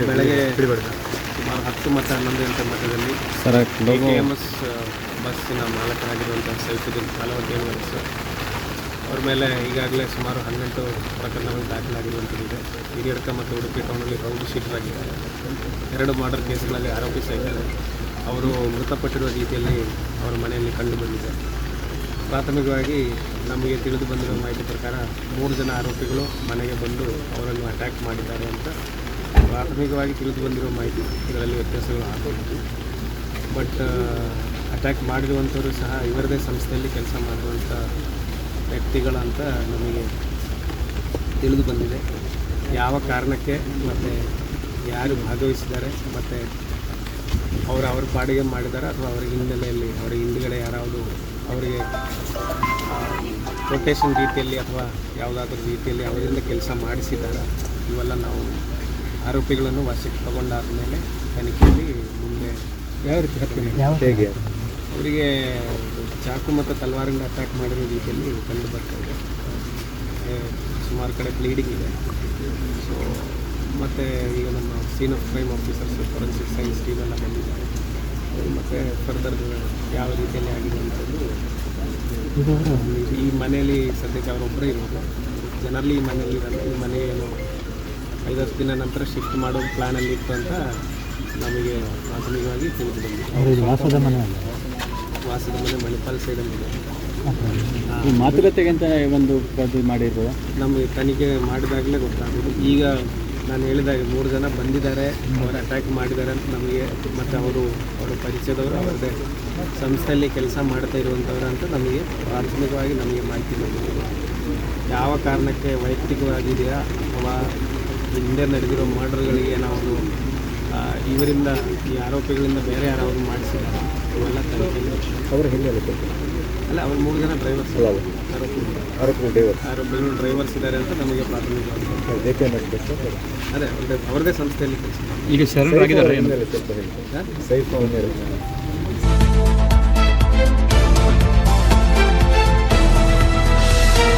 ಬೆಳಗ್ಗೆ ಸುಮಾರು 10 ಮತ್ತು 11 ಗಂಟೆ ಮಧ್ಯದಲ್ಲಿ KMS ಬಸ್ಸಿನ ಮಾಲಕರಾಗಿರುವಂಥ ಸೈಫುದ್ದೀನ್ ಕಾಲವಟಿ ಅವ್ರ ಮೇಲೆ ಈಗಾಗಲೇ ಸುಮಾರು 18 ಪ್ರಕರಣಗಳು ದಾಖಲಾಗಿರುವಂಥದ್ದಿದೆ. ಹಿರಿಯಡ್ಕ ಮತ್ತು ಉಡುಪಿ ಟೌನಲ್ಲಿ ರೌಡಿ ಶೀಟರ್ ಆಗಿದ್ದಾರೆ. 2 ಮರ್ಡರ್ ಕೇಸ್ಗಳಲ್ಲಿ ಆರೋಪಿ ಸಹಿತ ಅವರು ಮೃತಪಟ್ಟಿರುವ ರೀತಿಯಲ್ಲಿ ಅವರ ಮನೆಯಲ್ಲಿ ಕಂಡು ಬಂದಿದೆ. ಪ್ರಾಥಮಿಕವಾಗಿ ನಮಗೆ ತಿಳಿದು ಬಂದಿರೋ ಮಾಹಿತಿ ಪ್ರಕಾರ 3 ಜನ ಆರೋಪಿಗಳು ಮನೆಗೆ ಬಂದು ಅವರನ್ನು ಅಟ್ಯಾಕ್ ಮಾಡಿದ್ದಾರೆ ಅಂತ ಪ್ರಾಥಮಿಕವಾಗಿ ತಿಳಿದು ಬಂದಿರೋ ಮಾಹಿತಿ. ಇದರಲ್ಲಿ ವ್ಯತ್ಯಾಸಗಳು ಆಗಬಹುದು. ಬಟ್ ಅಟ್ಯಾಕ್ ಮಾಡಿರುವಂಥವರು ಸಹ ಇವರದೇ ಸಂಸ್ಥೆಯಲ್ಲಿ ಕೆಲಸ ಮಾಡುವಂಥ ವ್ಯಕ್ತಿಗಳಂತ ನಮಗೆ ತಿಳಿದು ಬಂದಿದೆ. ಯಾವ ಕಾರಣಕ್ಕೆ ಮತ್ತು ಯಾರು ಭಾಗವಹಿಸಿದ್ದಾರೆ ಮತ್ತು ಅವ್ರ ಪಾಡಿಗೆ ಮಾಡಿದ್ದಾರೆ ಅಥವಾ ಅವರ ಹಿನ್ನೆಲೆಯಲ್ಲಿ ಅವರ ಹಿಂದುಗಡೆ ಯಾರಾವುದು ಅವರಿಗೆ ಕೊಟೇಶನ್ ರೀತಿಯಲ್ಲಿ ಅಥವಾ ಯಾವುದಾದ್ರೂ ರೀತಿಯಲ್ಲಿ ಅವರಿಂದ ಕೆಲಸ ಮಾಡಿಸಿದ್ದಾರೆ. ಇವೆಲ್ಲ ನಾವು ಆರೋಪಿಗಳನ್ನು ವಶಕ್ಕೆ ತಗೊಂಡಾದ ಮೇಲೆ ತನಿಖೆಯಲ್ಲಿ ಮುಂದೆ ಯಾವ ರೀತಿ ಹೇಗೆ ಅವರಿಗೆ ಚಾಕು ಮತ್ತು ತಲವಾರಿಂದ ಅಟ್ಯಾಕ್ ಮಾಡಿರೋ ರೀತಿಯಲ್ಲಿ ಕಂಡು ಬರ್ತಾಯಿದೆ. ಸುಮಾರು ಕಡೆ ಬ್ಲೀಡಿಂಗ್ ಇದೆ. ಸೊ ಮತ್ತು ಈಗ ನಮ್ಮ scene of crime officers forensic science team ಎಲ್ಲ ಬಂದಿದ್ದಾರೆ. ಮತ್ತು ಫರ್ದರ್ ಯಾವ ರೀತಿಯಲ್ಲಿ ಆಗಿದೆ ಅಂತಂದು ಈ ಮನೆಯಲ್ಲಿ ಸದ್ಯಕ್ಕೆ ಅವರೊಬ್ಬರೇ ಇರೋದು. ಜನರಲಿ ಈ ಮನೆಯಲ್ಲಿ ಇರೋದು. ಈ ಮನೆ ಏನು 5-10 ದಿನ ನಂತರ ಶಿಫ್ಟ್ ಮಾಡೋ ಪ್ಲ್ಯಾನಲ್ಲಿ ಇತ್ತು ಅಂತ ನಮಗೆ ಪ್ರಾಥಮಿಕವಾಗಿ ತಿಳಿದು ಬಂದಿದೆ. ವಾಸದ ಮನೆ ಮಣಿಪಾಲ್ ಸೈಡಲ್ಲಿದೆ. ಮಾತುಕತೆಗೆ ಅಂತ ಒಂದು ಇದು ಮಾಡಿರ್ಬೋದು. ನಮಗೆ ತನಿಖೆ ಮಾಡಿದಾಗಲೇ ಗೊತ್ತಾಗೋದು. ಈಗ ನಾನು ಹೇಳಿದಾಗ 3 ಜನ ಬಂದಿದ್ದಾರೆ, ಅವರು ಅಟ್ಯಾಕ್ ಮಾಡಿದ್ದಾರೆ ಅಂತ ನಮಗೆ, ಮತ್ತು ಅವರ ಪರಿಚಯದವರು ಅವರದೇ ಸಂಸ್ಥೆಯಲ್ಲಿ ಕೆಲಸ ಮಾಡ್ತಾ ಇರುವಂಥವ್ರು ಅಂತ ನಮಗೆ ಪ್ರಾಥಮಿಕವಾಗಿ ನಮಗೆ ಮಾಹಿತಿ ಬಂದಿದೆ. ಯಾವ ಕಾರಣಕ್ಕೆ ವೈಯಕ್ತಿಕವಾಗಿದೆಯಾ ಅಥವಾ ಹಿಂದೆ ನಡೆದಿರೋ ಮರ್ಡರ್ಗಳಿಗೆ ನಾವು ಇವರಿಂದ ಈ ಆರೋಪಿಗಳಿಂದ ಬೇರೆ ಯಾರಾದರೂ ಮಾಡಿಸಿದ್ದಾರೆ ಇವೆಲ್ಲ ತನಿಖೆಯಲ್ಲಿ ಅವರು ಹಿನ್ನೆಲೆ ಅಲ್ಲ. ಅವ್ರು 3 ಜನ ಡ್ರೈವರ್ಸ್ ಆರೋಪಿಗಳು ಡ್ರೈವರ್ಸ್ ಇದ್ದಾರೆ ಅಂತ ನಮಗೆ ಪ್ರಾಥಮಿಕವಾಗಿ ಅದೇ ಅವ್ರದ್ದೇ ಸಂಸ್ಥೆಯಲ್ಲಿ ಕೆಲಸ. ಈಗ ಶರಣರಾಗಿದ್ದಾರೆ ಸ್ವಲ್ಪ